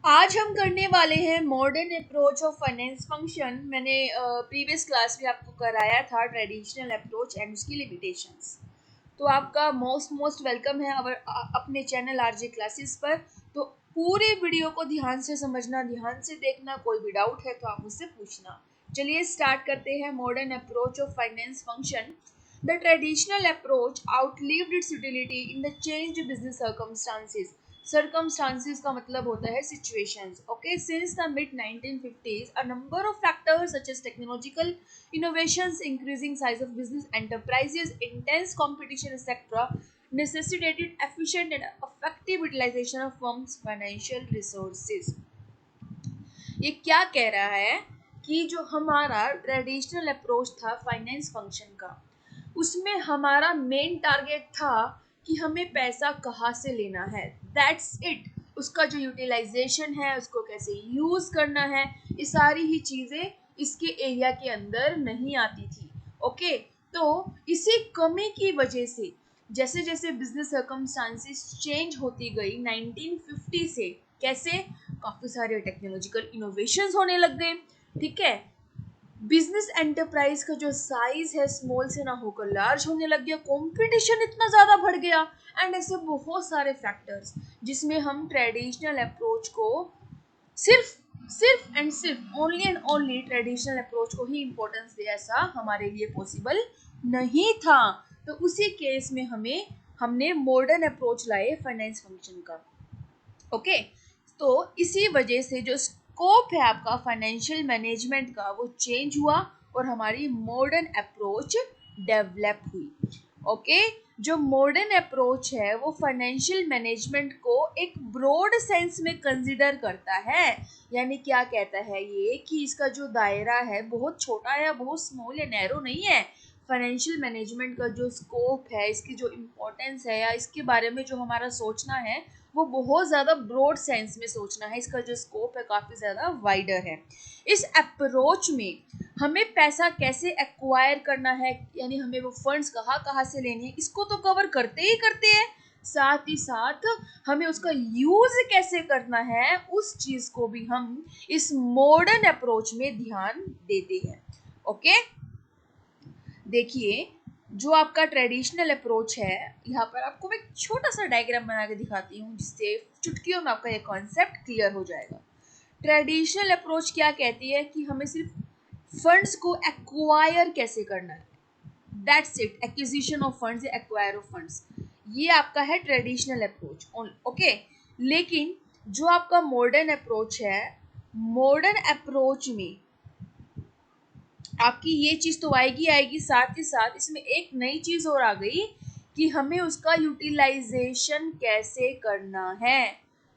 आज हम करने वाले हैं modern approach of finance function. मैंने प्रीवियस क्लास में आपको कराया था ट्रेडिशनल अप्रोच एंड उसकी लिमिटेशंस। तो आपका मोस्ट वेलकम है अपने चैनल आरजे क्लासेस पर। तो पूरे वीडियो को ध्यान से समझना, ध्यान से देखना, कोई भी डाउट है तो आप मुझसे पूछना। चलिए स्टार्ट करते हैं। Modern approach of finance function. The traditional approach outlived its utility in the changed business circumstances. Circumstances का मतलब होता है situations. Okay, since the mid 1950s, a number of factors such as technological innovations, increasing size of business enterprises, intense competition, etc., necessitated efficient and effective utilization of firms' financial resources. ये क्या कह रहा है कि जो हमारा traditional approach था finance function का, उसमें हमारा मेन टारगेट था कि हमें पैसा कहाँ से लेना है, दैट्स इट। उसका जो यूटिलाइजेशन है, उसको कैसे यूज करना है, ये सारी ही चीजें इसके एरिया के अंदर नहीं आती थी। ओके, तो इसी कमी की वजह से जैसे जैसे बिजनेस सर्कमस्टांसेस चेंज होती गई 1950 से, कैसे काफी सारे टेक्नोलॉजिकल इनोवेशंस होने लग गए। ठीक है, बिजनेस एंटरप्राइज का जो साइज है स्मॉल से ना होकर लार्ज होने लग गया, कंपटीशन इतना ज़्यादा बढ़ गया, एंड ऐसे बहुत सारे फैक्टर्स जिसमें हम ट्रेडिशनल अप्रोच को सिर्फ सिर्फ एंड सिर्फ only and only traditional approach को ही इम्पोर्टेंस दे, ऐसा हमारे लिए पॉसिबल नहीं था। तो उसी केस में हमने मॉडर्न अप्रोच लाए फाइनेंस फंक्शन का। ओके, तो इसी वजह से जो स्कोप है आपका फाइनेंशियल मैनेजमेंट का, वो चेंज हुआ और हमारी मॉडर्न अप्रोच डेवलप हुई। ओके, जो मॉडर्न अप्रोच है वो फाइनेंशियल मैनेजमेंट को एक ब्रॉड सेंस में कंसिडर करता है। यानी क्या कहता है ये कि इसका जो दायरा है बहुत छोटा है, बहुत स्मॉल या नैरो नहीं है। फाइनेंशियल मैनेजमेंट का जो स्कोप है, इसकी जो इम्पोर्टेंस है, या इसके बारे में जो हमारा सोचना है, वो बहुत ज़्यादा ब्रॉड सेंस में सोचना है। इसका जो स्कोप है काफ़ी ज़्यादा वाइडर है। इस अप्रोच में हमें पैसा कैसे एक्वायर करना है, यानी हमें वो फंड्स कहाँ कहाँ से लेने हैं, इसको तो कवर करते ही करते हैं, साथ ही साथ हमें उसका यूज कैसे करना है, उस चीज़ को भी हम इस मॉडर्न अप्रोच में ध्यान देते हैं। ओके, देखिए जो आपका ट्रेडिशनल अप्रोच है, यहाँ पर आपको मैं एक छोटा सा डायग्राम बना के दिखाती हूँ जिससे चुटकियों में आपका ये कॉन्सेप्ट क्लियर हो जाएगा। ट्रेडिशनल अप्रोच क्या कहती है कि हमें सिर्फ फंड्स को एक्वायर कैसे करना है, that's it. Acquisition of funds या एक्वायर ऑफ फंड्स, ये आपका है ट्रेडिशनल अप्रोच। ओके, लेकिन जो आपका मॉडर्न अप्रोच है, मॉडर्न अप्रोच में आपकी ये चीज़ तो आएगी आएगी, साथ ही साथ इसमें एक नई चीज़ और आ गई कि हमें उसका यूटिलाइजेशन कैसे करना है,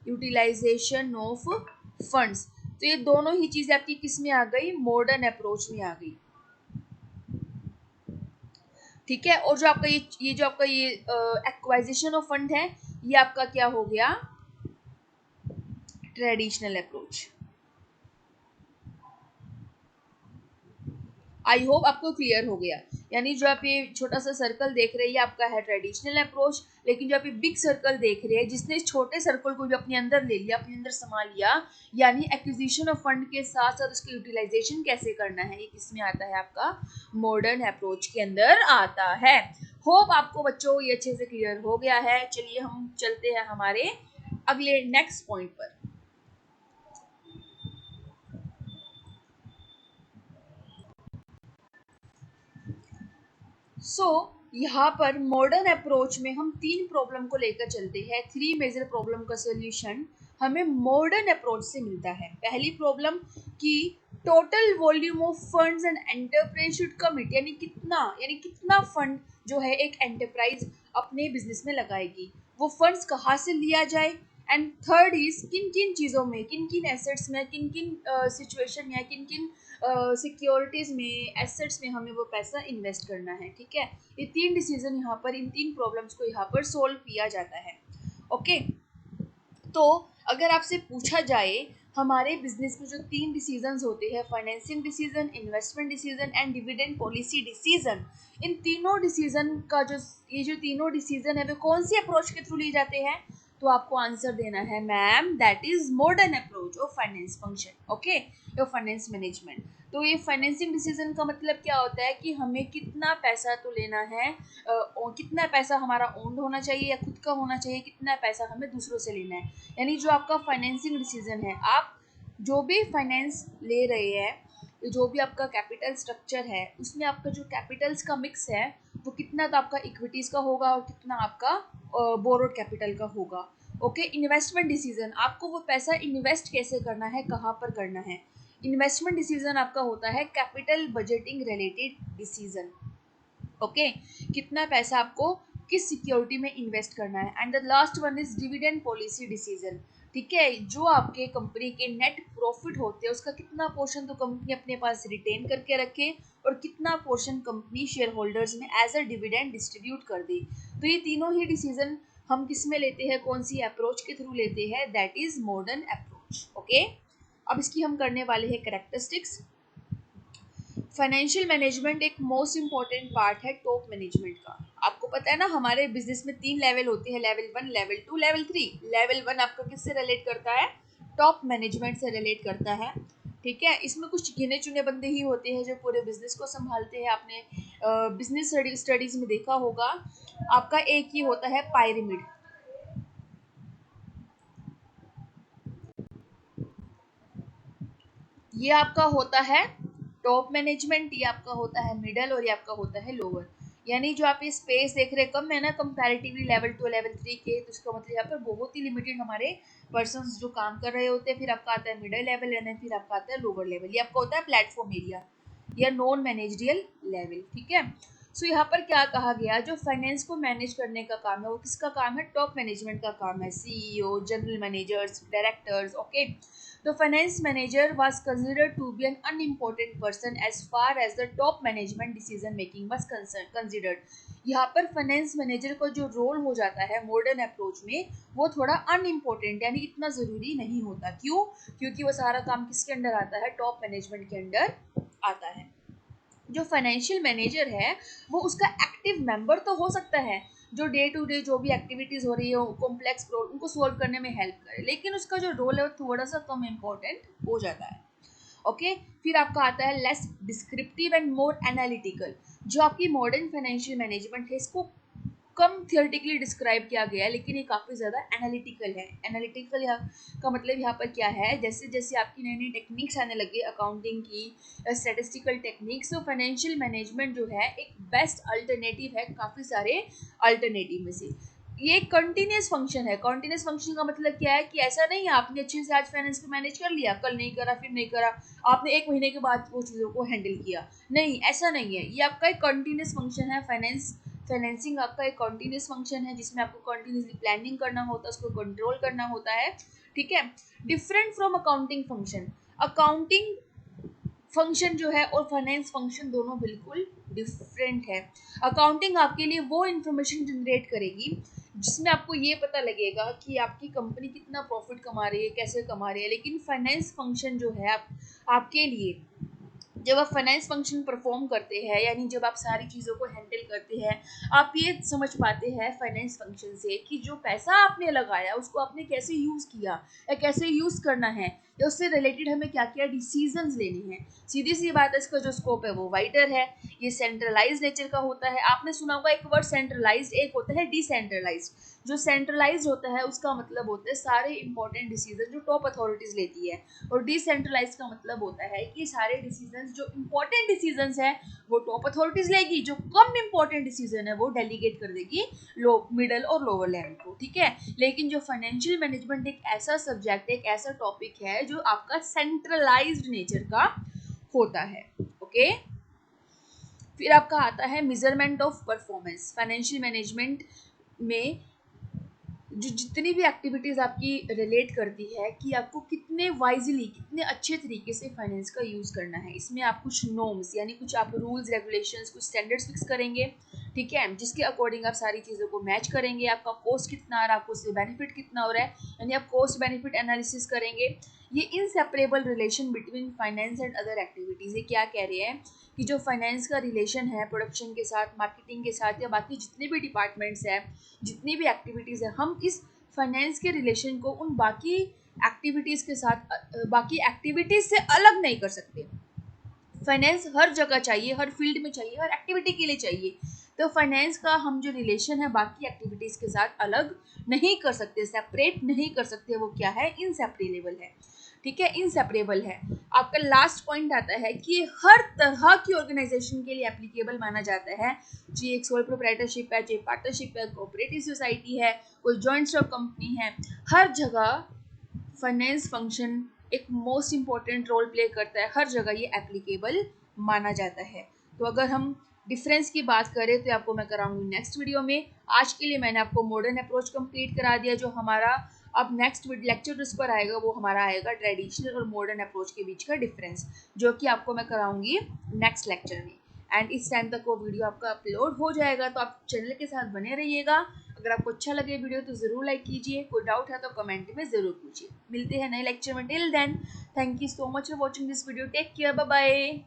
यूटिलाइजेशन ऑफ फंड्स। तो ये दोनों ही चीज़ें आपकी किस में आ गई, मॉडर्न अप्रोच में आ गई। ठीक है, और जो आपका ये जो आपका ये एक्वाइजिशन ऑफ फंड है, ये आपका क्या हो गया, ट्रेडिशनल अप्रोच। आई होप आपको क्लियर हो गया। यानी जो आप ये छोटा सा सर्कल देख रहे हैं, आपका है ट्रेडिशनल अप्रोच, लेकिन जो आप ये बिग सर्कल देख रहे हैं, जिसने इस छोटे सर्कल को भी अपने अंदर ले लिया, अपने अंदर समा लिया, यानी एक्विजिशन ऑफ फंड के साथ साथ उसका यूटिलाइजेशन कैसे करना है, ये किसमें आता है, आपका मॉडर्न अप्रोच के अंदर आता है। होप आपको बच्चों ये अच्छे से क्लियर हो गया है। चलिए हम चलते हैं हमारे अगले नेक्स्ट पॉइंट पर। यहाँ पर मॉडर्न अप्रोच में हम तीन प्रॉब्लम को लेकर चलते हैं। थ्री मेजर प्रॉब्लम का सोल्यूशन हमें मॉडर्न अप्रोच से मिलता है। पहली प्रॉब्लम कि total volume of funds and enterprise should commit, यानी कितना फंड जो है एक एंटरप्राइज अपने बिजनेस में लगाएगी, वो फंड्स कहाँ से लिया जाए। एंड थर्ड इज किन किन चीज़ों में, किन किन एसेट्स में, किन किन सिचुएशन या किन किन सिक्योरिटीज में, एसेट्स में हमें वो पैसा इन्वेस्ट करना है। ठीक है, ये तीन डिसीजन यहाँ पर, इन तीन प्रॉब्लम्स को यहाँ पर सोल्व किया जाता है। ओके, तो अगर आपसे पूछा जाए हमारे बिजनेस में जो तीन डिसीजंस होते हैं, financing decision, investment decision and dividend policy decision, इन तीनों डिसीजन का जो ये जो तीनों डिसीजन है वो कौन सी अप्रोच के थ्रू लिए जाते हैं, तो आपको आंसर देना है ma'am that is modern approach of finance function, okay, your finance management. तो ये फाइनेंसिंग डिसीजन का मतलब क्या होता है कि हमें कितना पैसा तो लेना है, कितना पैसा हमारा ओन्ड होना चाहिए या खुद का होना चाहिए, कितना पैसा हमें दूसरों से लेना है। यानी जो आपका फाइनेंसिंग डिसीजन है, आप जो भी फाइनेंस ले रहे हैं, जो भी आपका कैपिटल स्ट्रक्चर है, उसमें आपका जो कैपिटल्स का मिक्स है वो कितना तो आपका इक्विटीज़ का होगा और कितना आपका बोरोड कैपिटल का होगा। ओके, इन्वेस्टमेंट डिसीजन, आपको वो पैसा इन्वेस्ट कैसे करना है, कहाँ पर करना है। इन्वेस्टमेंट डिसीजन आपका होता है capital budgeting related decision. Okay, कितना पैसा आपको किस सिक्योरिटी में इन्वेस्ट करना है। And the last one is dividend policy decision. ठीक है, जो आपके कंपनी के नेट प्रॉफिट होते हैं उसका कितना पोर्शन तो कंपनी अपने पास रिटेन करके रखे और कितना पोर्शन कंपनी शेयर होल्डर्स में एज अ डिविडेंड डिस्ट्रीब्यूट कर दे। तो ये तीनों ही डिसीजन हम किस में लेते हैं, कौन सी अप्रोच के थ्रू लेते हैं, that is modern approach. Okay, अब इसकी हम करने वाले हैं कैरेक्टरिस्टिक्स। फाइनेंशियल मैनेजमेंट एक मोस्ट इंपॉर्टेंट पार्ट है टॉप मैनेजमेंट का। आपको पता है ना, हमारे बिजनेस में 3 लेवल होते हैं, लेवल 1, लेवल 2, लेवल 3। लेवल 1 आपका किससे रिलेट करता है, टॉप मैनेजमेंट से रिलेट करता है। ठीक है, इसमें कुछ गिने चुने बंदे ही होते हैं जो पूरे बिजनेस को संभालते हैं। आपने बिजनेस स्टडीज में देखा होगा, आपका एक ही होता है पायरामिड। ये आपका होता है टॉप मैनेजमेंट, ये आपका होता है मिडल और ये आपका होता है लोअर। यानी जो आप ये स्पेस देख रहे हैं कम है ना कंपैरेटिवली लेवल 2 लेवल 3 के, तो इसका मतलब यहाँ पर बहुत ही लिमिटेड हमारे पर्सन्स जो काम कर रहे होते हैं। फिर आपका आता है मिडल लेवल एंड फिर आपका आता है लोअर लेवल, ये आपका होता है प्लेटफॉर्म एरिया या नॉन मैनेजरियल लेवल। ठीक है, सो यहाँ पर क्या कहा गया, जो फाइनेंस को मैनेज करने का काम है वो किसका काम है, टॉप मैनेजमेंट का काम है, CEO, general managers, directors. Okay, the finance manager was considered to be an unimportant person as far as the top management decision making was considered। यहाँ पर फाइनेंस मैनेजर का जो रोल हो जाता है मॉडर्न अप्रोच में वो थोड़ा अनइम्पोर्टेंट यानी इतना ज़रूरी नहीं होता। क्यों, क्योंकि वो सारा काम किसके अंडर आता है, टॉप मैनेजमेंट के अंडर आता है। जो फाइनेंशियल मैनेजर है वो उसका एक्टिव मेंबर तो हो सकता है, जो डे टू डे जो भी एक्टिविटीज़ हो रही है कॉम्प्लेक्स प्रॉब्लम उनको सॉल्व करने में हेल्प करे, लेकिन उसका जो रोल है वो थोड़ा सा कम इम्पोर्टेंट हो जाता है। ओके, फिर आपका आता है less descriptive and more analytical. जो आपकी मॉडर्न फाइनेंशियल मैनेजमेंट है इसको कम थियोरेटिकली डिस्क्राइब किया गया है, लेकिन ये काफ़ी ज़्यादा एनालिटिकल है। एनालिटिकल यहाँ का मतलब यहाँ पर क्या है, जैसे जैसे आपकी नई नई टेक्निक्स आने लगी अकाउंटिंग की, स्टैटिस्टिकल टेक्निक्स, तो फाइनेंशियल मैनेजमेंट जो है एक बेस्ट अल्टरनेटिव है काफ़ी सारे अल्टरनेटिव में से। ये कंटिन्यूस फंक्शन है। कंटिन्यूस फंक्शन का मतलब क्या है कि ऐसा नहीं है आपने अच्छे से आज फाइनेंस को मैनेज कर लिया, कल नहीं करा, फिर नहीं करा, आपने 1 महीने के बाद वो चीज़ों को हैंडल किया, नहीं, ऐसा नहीं है। ये आपका एक कंटिन्यूस फंक्शन है। फाइनेंसिंग आपका एक कंटिन्यूस फंक्शन है जिसमें आपको कंटिन्यूसली प्लानिंग करना होता है, उसको कंट्रोल करना होता है। ठीक है, different from accounting function. Accounting function जो है और फाइनेंस फंक्शन दोनों बिल्कुल डिफरेंट है। अकाउंटिंग आपके लिए वो इन्फॉर्मेशन जनरेट करेगी जिसमें आपको ये पता लगेगा कि आपकी कंपनी कितना प्रॉफिट कमा रही है, कैसे कमा रही है। लेकिन फाइनेंस फंक्शन जो है आपके लिए, जब आप फाइनेंस फंक्शन परफॉर्म करते हैं यानी जब आप सारी चीज़ों को हैंडल करते हैं, आप ये समझ पाते हैं फाइनेंस फंक्शन से कि जो पैसा आपने लगाया उसको आपने कैसे यूज़ किया या कैसे यूज़ करना है, या उससे रिलेटेड हमें क्या क्या डिसीजंस लेने हैं। सीधी सी बात है, इसका जो स्कोप है वो वाइडर है, ये सेंट्रलाइज नेचर का होता है। आपने सुना होगा एक वर्ड सेंट्रलाइज, एक होता है डिसेंट्रलाइज। जो सेंट्रलाइज होता है उसका मतलब होता है सारे इंपॉर्टेंट डिसीजन जो टॉप अथॉरिटीज लेती है, और डिसेंट्रलाइज का मतलब होता है कि सारे डिसीजन जो इंपॉर्टेंट डिसीजन है वो टॉप अथॉरिटीज लेगी, जो कम इंपॉर्टेंट डिसीजन है वो डेलीगेट कर देगी लो मिडल और लोअर लेवल को। ठीक है, लेकिन जो फाइनेंशियल मैनेजमेंट एक ऐसा सब्जेक्ट, एक ऐसा टॉपिक है जो आपका सेंट्रलाइज्ड नेचर का होता है। ओके, फिर आपका आता है measurement of performance. Financial management में जो जितनी भी एक्टिविटीज़ आपकी रिलेट करती है कि आपको कितने वाइजली, कितने अच्छे तरीके से फाइनेंस का यूज़ करना है, इसमें आप कुछ नॉर्म्स यानी कुछ आप रूल्स रेगुलेशंस, कुछ स्टैंडर्ड्स फिक्स करेंगे। ठीक है, जिसके अकॉर्डिंग आप सारी चीज़ों को मैच करेंगे। आपका कॉस्ट कितना आ रहा है, आपको उससे बेनिफिट कितना हो रहा है, यानी आप कॉस्ट बेनिफिट एनालिसिस करेंगे। ये inseparable relation between finance and other activities, ये क्या कह रहे हैं कि जो फाइनेंस का रिलेशन है प्रोडक्शन के साथ, मार्केटिंग के साथ या बाकी जितने भी डिपार्टमेंट्स हैं, जितनी भी एक्टिविटीज़ है, हम इस फाइनेंस के रिलेशन को उन बाकी एक्टिविटीज़ के साथ बाकी एक्टिविटीज़ से अलग नहीं कर सकते। फाइनेंस हर जगह चाहिए, हर फील्ड में चाहिए, हर एक्टिविटी के लिए चाहिए। तो फाइनेंस का हम जो रिलेशन है बाकी एक्टिविटीज़ के साथ अलग नहीं कर सकते, सेपरेट नहीं कर सकते। वो क्या है? इनसेपरेबल है। ठीक है, इनसेपरेबल है। आपका लास्ट पॉइंट आता है कि हर तरह की ऑर्गेनाइजेशन के लिए एप्लीकेबल माना जाता है। जी एक सोल प्रोप्राइटरशिप है, जी पार्टनरशिप है, कोऑपरेटिव सोसाइटी है, कोई जॉइंट स्टॉक कंपनी है, हर जगह फाइनेंस फंक्शन एक मोस्ट इम्पॉर्टेंट रोल प्ले करता है। हर जगह ये एप्लीकेबल माना जाता है। तो अगर हम डिफरेंस की बात करें तो आपको मैं कराऊंगी नेक्स्ट वीडियो में। आज के लिए मैंने आपको मॉडर्न अप्रोच कंप्लीट करा दिया। जो हमारा अब नेक्स्ट लेक्चर जिस पर आएगा वो हमारा आएगा ट्रेडिशनल और मॉडर्न अप्रोच के बीच का डिफरेंस, जो कि आपको मैं कराऊंगी नेक्स्ट लेक्चर में। एंड इस टाइम तक वो वीडियो आपका अपलोड हो जाएगा, तो आप चैनल के साथ बने रहिएगा। अगर आपको अच्छा लगे वीडियो तो ज़रूर लाइक कीजिए, कोई डाउट है तो कमेंट में ज़रूर पूछिए। मिलते हैं नए लेक्चर में। Till then, thank you so much for watching this video. Take care, bye bye.